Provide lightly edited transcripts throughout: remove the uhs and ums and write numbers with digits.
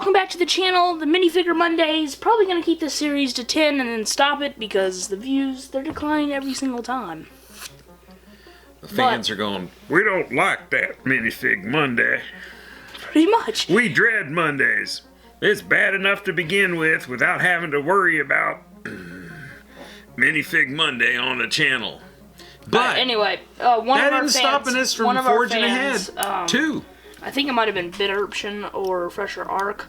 welcome back to the channel, the Minifigure Mondays. Probably going to keep this series to 10 and then stop it because the views, they're declining every single time. The fans are going, we don't like that Minifig Monday. Pretty much. We dread Mondays. It's bad enough to begin with without having to worry about Minifig Monday on the channel. But anyway, one of our fans... That isn't stopping us from forging ahead, too. I think it might have been Bitterption or Fresher Arc,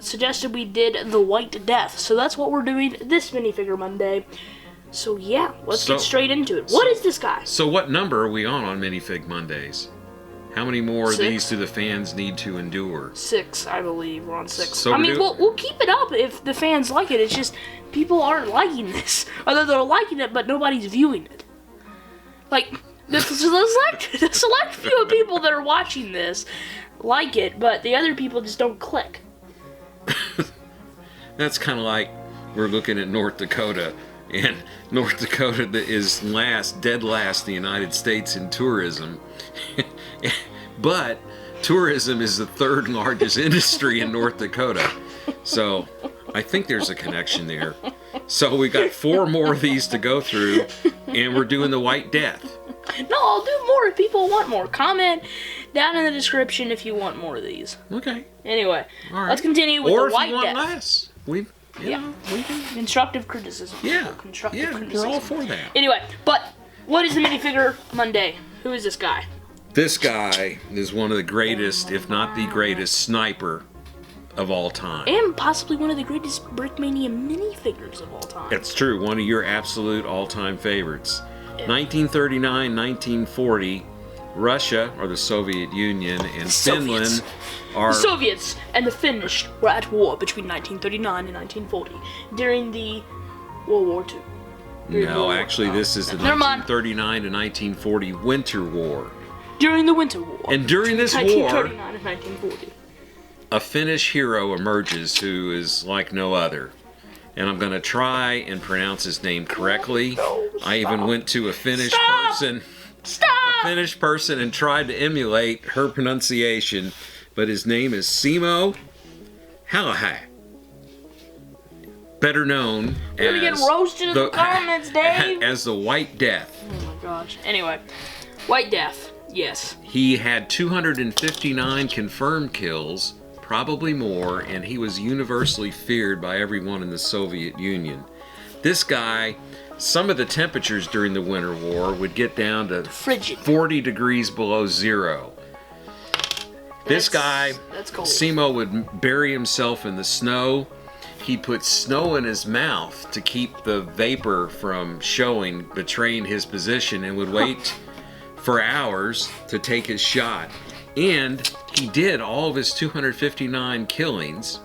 suggested we did the White Death. So that's what we're doing this Minifigure Monday. So yeah, let's get straight into it. What is this guy? So what number are we on Minifig Mondays? How many more of these do the fans need to endure? 6, I believe. We're on 6. So I mean, we'll keep it up if the fans like it. It's just people aren't liking this. Although they're liking it, but nobody's viewing it. Like... The select few of people that are watching this like it, but the other people just don't click. That's kind of like we're looking at North Dakota, and North Dakota is dead last in the United States in tourism. But tourism is the 3rd largest industry in North Dakota. So I think there's a connection there. So we got 4 more of these to go through, and we're doing the White Death. No, I'll do more if people want more. Comment down in the description if you want more of these. Okay. Anyway, let's continue with the White Death. Or if you want less. We can... Constructive criticism. Yeah. Constructive criticism. We're all for that. Anyway, but what is the Minifigure Monday? Who is this guy? This guy is one of the greatest, if not the greatest, sniper of all time. And possibly one of the greatest Brickmania minifigures of all time. It's true. One of your absolute all-time favorites. 1939, 1940, Russia, or the Soviet Union, and Finland are... The Soviets and the Finnish were at war between 1939 and 1940 during the World War II. No, actually, this is the 1939 to 1940 Winter War. During the Winter War. And during this war... 1939 and 1940. A Finnish hero emerges who is like no other. And I'm going to try and pronounce his name correctly. I even went to a Finnish person. A Finnish person and tried to emulate her pronunciation. But his name is Simo Hallaha. Better known We're gonna get roasted in the comments, Dave. As the White Death. Oh my gosh. Anyway, White Death. Yes. He had 259 confirmed kills. Probably more, and he was universally feared by everyone in the Soviet Union. This guy, some of the temperatures during the Winter War would get down to frigid 40 degrees below zero. This guy, Simo, would bury himself in the snow. He'd put snow in his mouth to keep the vapor from showing, betraying his position, and would wait for hours to take his shot. And he did all of his 259 killings,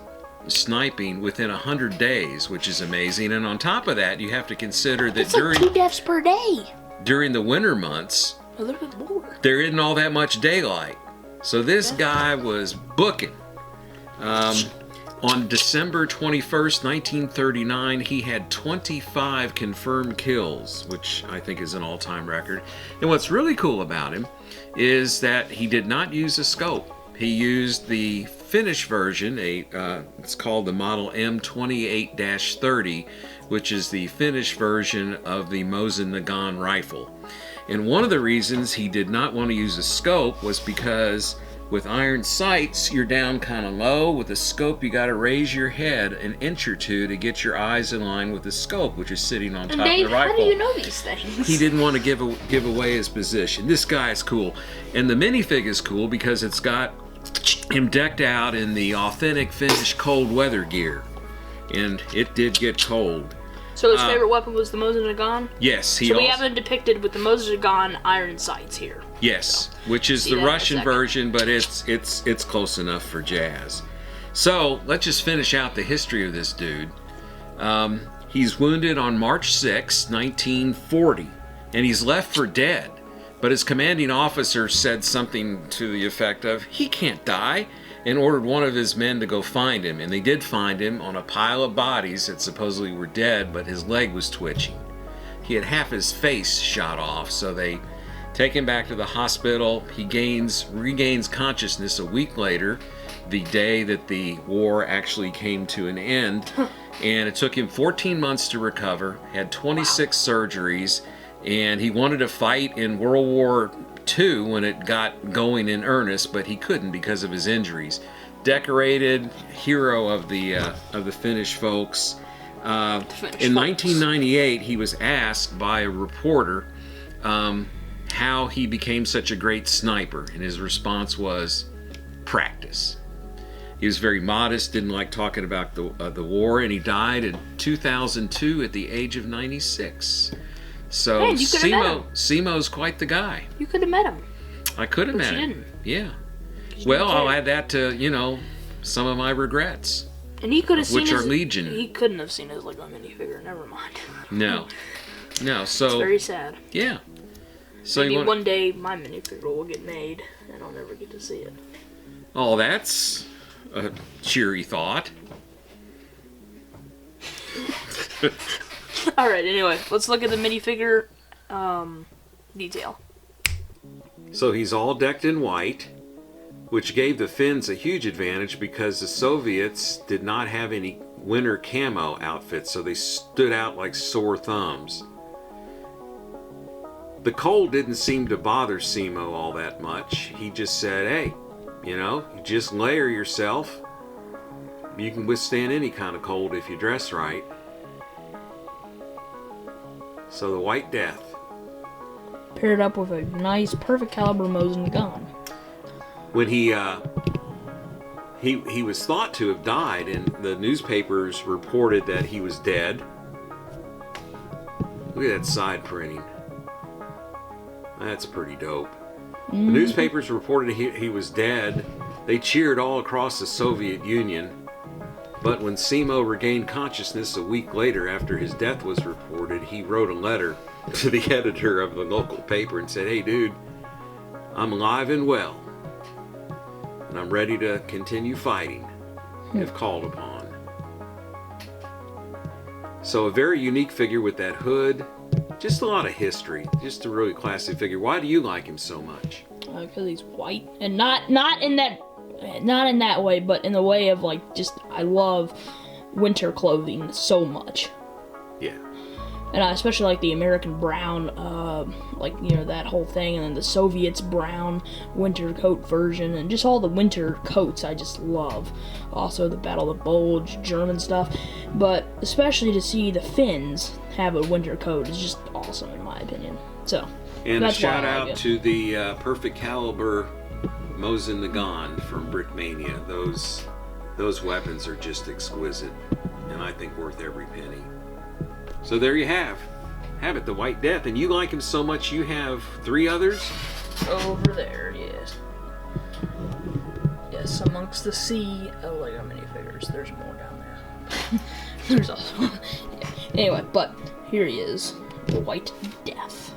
sniping, within 100 days, which is amazing. And on top of that, you have to consider that like 2 deaths per day. During the winter months, a little bit more. There isn't all that much daylight. So this guy was booking. On December 21st, 1939, he had 25 confirmed kills, which I think is an all-time record. And what's really cool about him is that he did not use a scope. He used the Finnish version, it's called the model M28-30, which is the Finnish version of the Mosin Nagant rifle. And one of the reasons he did not want to use a scope was because with iron sights, you're down kind of low. With a scope, you got to raise your head an inch or two to get your eyes in line with the scope, which is sitting on top of the rifle. How do you know these things? He didn't want to give away his position. This guy is cool. And the minifig is cool because it's got him decked out in the authentic Finnish cold weather gear. And it did get cold. So his favorite weapon was the Mosin Nagant? Yes. So we have him depicted with the Mosin Nagant iron sights here. Yes, which is the Russian version, but it's close enough for jazz. So let's just finish out the history of this dude. He's wounded on March 6, 1940, and he's left for dead. But his commanding officer said something to the effect of, "He can't die," and ordered one of his men to go find him. And they did find him on a pile of bodies that supposedly were dead, but his leg was twitching. He had half his face shot off, so they take him back to the hospital. He regains consciousness a week later, the day that the war actually came to an end. And it took him 14 months to recover, had 26 surgeries, and he wanted to fight in World War II when it got going in earnest, but he couldn't because of his injuries. Decorated hero of the Finnish folks. In 1998, he was asked by a reporter how he became such a great sniper, and his response was practice. He was very modest, didn't like talking about the war, and he died in 2002 at the age of 96. So Man, you could have met him. Simo's quite the guy. You could have met him. I could have met you him. didn't. Yeah. Well, I'll add that to, some of my regrets. And he could have seen which are legion. He couldn't have seen his Lego minifigure. Never mind. No. So it's very sad. Yeah. So Maybe one day my minifigure will get made, and I'll never get to see it. Oh, that's a cheery thought. Alright, anyway, let's look at the minifigure detail. So he's all decked in white, which gave the Finns a huge advantage because the Soviets did not have any winter camo outfits, so they stood out like sore thumbs. The cold didn't seem to bother Simo all that much. He just said, hey, you just layer yourself. You can withstand any kind of cold if you dress right. So the White Death. Paired up with a nice, perfect caliber Mosin gun. When he was thought to have died, and the newspapers reported that he was dead. Look at that side printing. That's pretty dope. The newspapers reported he was dead. They cheered all across the Soviet Union. But when Simo regained consciousness a week later after his death was reported, he wrote a letter to the editor of the local paper and said, hey dude, I'm alive and well, and I'm ready to continue fighting if called upon. So a very unique figure with that hood, just a lot of history, just a really classy figure. Why do you like him so much? Because he's white, and not in that way, but in the way of I love winter clothing so much. Yeah. And I especially like the American brown, that whole thing, and then the Soviets brown winter coat version, and just all the winter coats I just love. Also the Battle of the Bulge, German stuff, but especially to see the Finns have a winter coat is just awesome in my opinion. So, and that's a shout why I like out it. to the perfect caliber Mosin Nagant from Brickmania. Those weapons are just exquisite, and I think worth every penny. So there you have it, the White Death. And you like him so much you have 3 others? Over there, yes. Yes, amongst the sea of Lego minifigures. There's more down there. There's also... yeah. Anyway, but here he is, the White Death.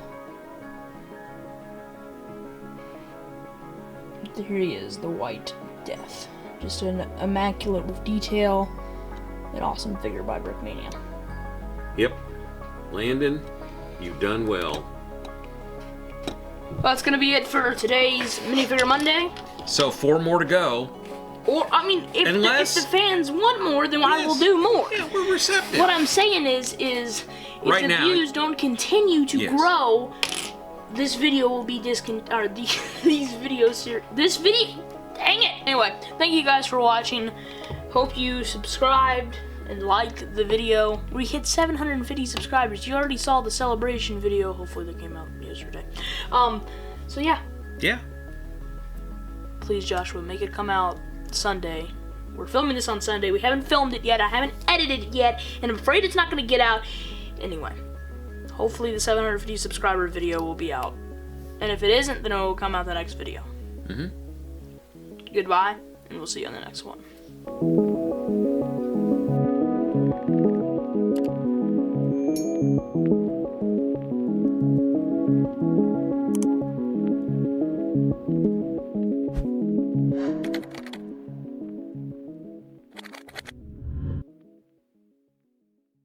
Here he is, the White Death. Just an immaculate with detail, an awesome figure by Brickmania. Yep. Landon, you've done well. Well, that's going to be it for today's Minifigure Monday. So 4 more to go. Or, I mean, if the fans want more, then I will do more. Yeah, we're receptive. What I'm saying is if right the now, views don't continue to grow, this video will be these videos here. This video, dang it. Anyway, thank you guys for watching. Hope you subscribed and liked the video. We hit 750 subscribers. You already saw the celebration video. Hopefully that came out yesterday. So yeah. Yeah. Please, Joshua, make it come out Sunday. We're filming this on Sunday. We haven't filmed it yet. I haven't edited it yet, and I'm afraid it's not going to get out. Anyway, hopefully the 750 subscriber video will be out. And if it isn't, then it will come out the next video. Goodbye, and we'll see you on the next one.